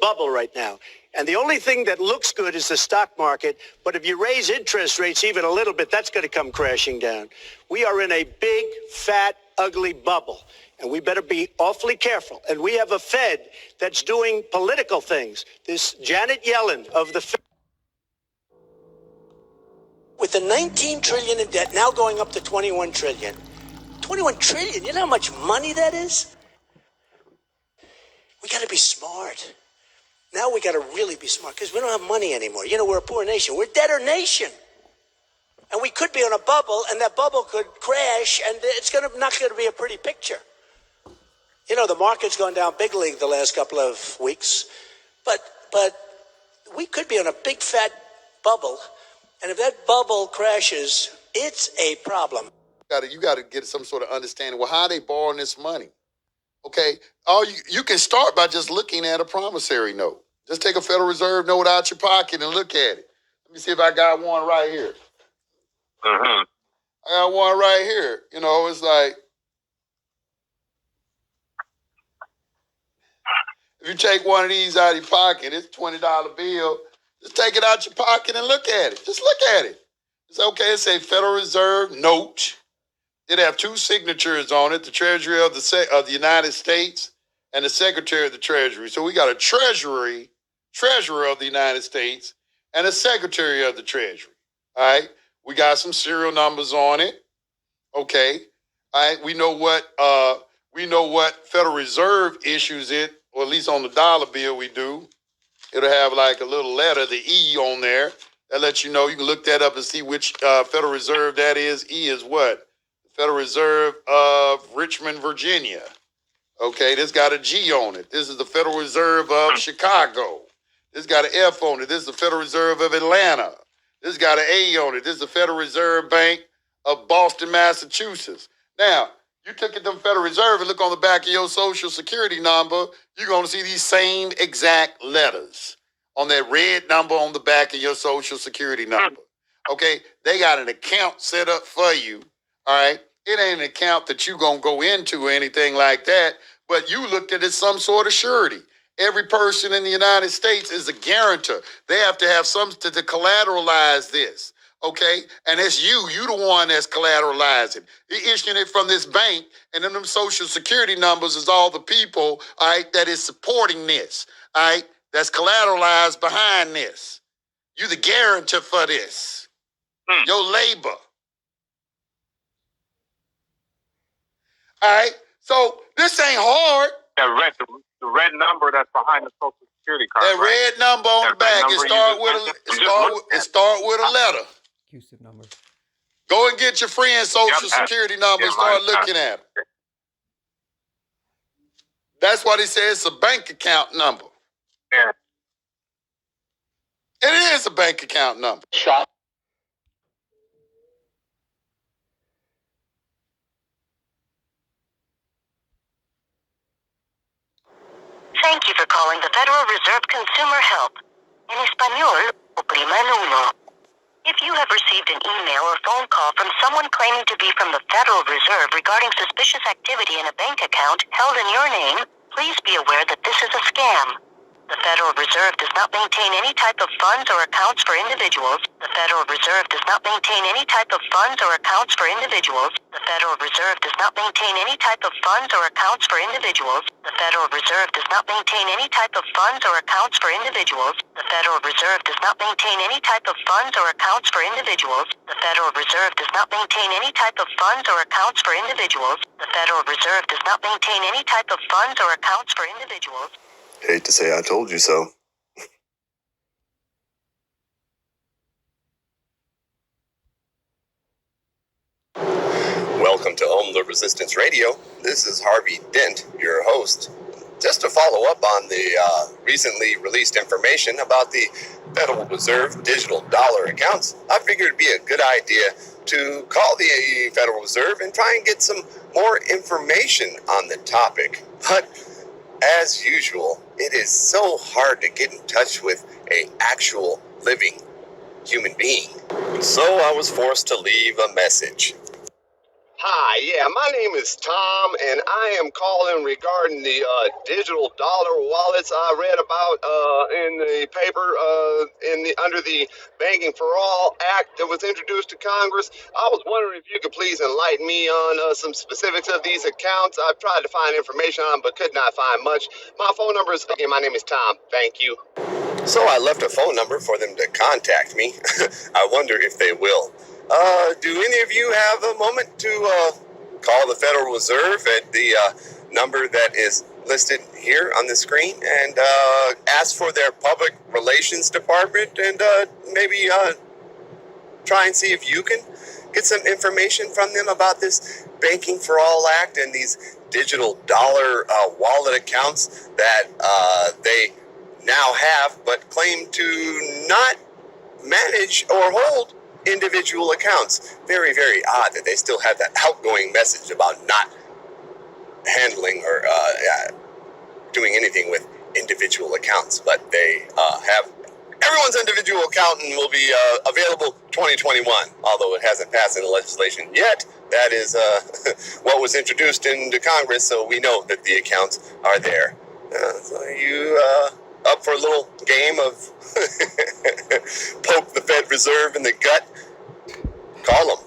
bubble right now. And the only thing that looks good is the stock market. But if you raise interest rates even a little bit, that's going to come crashing down. We are in a big, fat, ugly bubble. And we better be awfully careful. And we have a Fed that's doing political things. This Janet Yellen of the Fed, with the 19 trillion in debt now going up to 21 trillion. 21 trillion, you know how much money that is? We got to be smart. Now we got to really be smart because we don't have money anymore. You know, we're a poor nation. We're a debtor nation. And we could be on a bubble, and that bubble could crash, and it's not going to be a pretty picture. You know, the market's gone down big league the last couple of weeks. But we could be on a big, fat bubble. And if that bubble crashes, it's a problem. You got to get some sort of understanding. Well, how are they borrowing this money? Okay, you can start by just looking at a promissory note. Just take a Federal Reserve note out your pocket and look at it. Let me see if I got one right here. I got one right here. You know, it's like, if you take one of these out of your pocket, it's a $20 bill. Just take it out your pocket and look at it. Just look at it. It's okay. It's a Federal Reserve note. It have two signatures on it, the Treasury of the United States and the Secretary of the Treasury. So we got a Treasurer of the United States and a Secretary of the Treasury. All right. We got some serial numbers on it. Okay. All right. We know what Federal Reserve issues it, or at least on the dollar bill we do. It'll have like a little letter, the E on there. That lets you know. You can look that up and see which Federal Reserve that is. E is what? Federal Reserve of Richmond, Virginia. Okay, this got a G on it. This is the Federal Reserve of Chicago. This got an F on it. This is the Federal Reserve of Atlanta. This got an A on it. This is the Federal Reserve Bank of Boston, Massachusetts. Now, you took it to the Federal Reserve and look on the back of your Social Security number, you're going to see these same exact letters on that red number on the back of your Social Security number. Okay, they got an account set up for you. All right, it ain't an account that you're going to go into or anything like that, but you looked at it as some sort of surety. Every person in the United States is a guarantor. They have to have something to collateralize this, okay? And it's you the one that's collateralizing. You're issuing it from this bank, and then them Social Security numbers is all the people, all right, that is supporting this, all right, that's collateralized behind this. You the guarantor for this, your labor. All right, so this ain't hard. The red number that's behind the Social Security card. That red number on the back. It start with a letter. QSIP number. Go and get your friend's Social Security number and start looking at it. That's what he says. It's a bank account number. Yeah. It is a bank account number. Shot. Thank you for calling the Federal Reserve Consumer Help. En español, oprima el uno. If you have received an email or phone call from someone claiming to be from the Federal Reserve regarding suspicious activity in a bank account held in your name, please be aware that this is a scam. The Federal Reserve does not maintain any type of funds or accounts for individuals. The Federal Reserve does not maintain any type of funds or accounts for individuals. The Federal Reserve does not maintain any type of funds or accounts for individuals. The Federal Reserve does not maintain any type of funds or accounts for individuals. The Federal Reserve does not maintain any type of funds or accounts for individuals. The Federal Reserve does not maintain any type of funds or accounts for individuals. The Federal Reserve does not maintain any type of funds or accounts for individuals. Hate to say I told you so. Welcome to Omelette Resistance Radio. This is Harvey Dent, your host. Just to follow up on the recently released information about the Federal Reserve digital dollar accounts, I figured it'd be a good idea to call the Federal Reserve and try and get some more information on the topic. But as usual, it is so hard to get in touch with an actual living human being. So I was forced to leave a message. Hi, yeah, my name is Tom, and I am calling regarding the digital dollar wallets I read about in the paper under the Banking for All Act that was introduced to Congress. I was wondering if you could please enlighten me on some specifics of these accounts. I've tried to find information on them, but could not find much. My phone number is, again, my name is Tom. Thank you. So I left a phone number for them to contact me. I wonder if they will. Do any of you have a moment to call the Federal Reserve at the number that is listed here on the screen and ask for their public relations department and maybe try and see if you can get some information from them about this Banking for All Act and these digital dollar wallet accounts that they now have but claim to not manage or hold individual accounts. Very, very odd that they still have that outgoing message about not handling or doing anything with individual accounts, but they have everyone's individual accountant will be available 2021, although it hasn't passed in the legislation yet. That is what was introduced into Congress, so we know that the accounts are there. So you up for a little game of poke the Fed Reserve in the gut? Call them.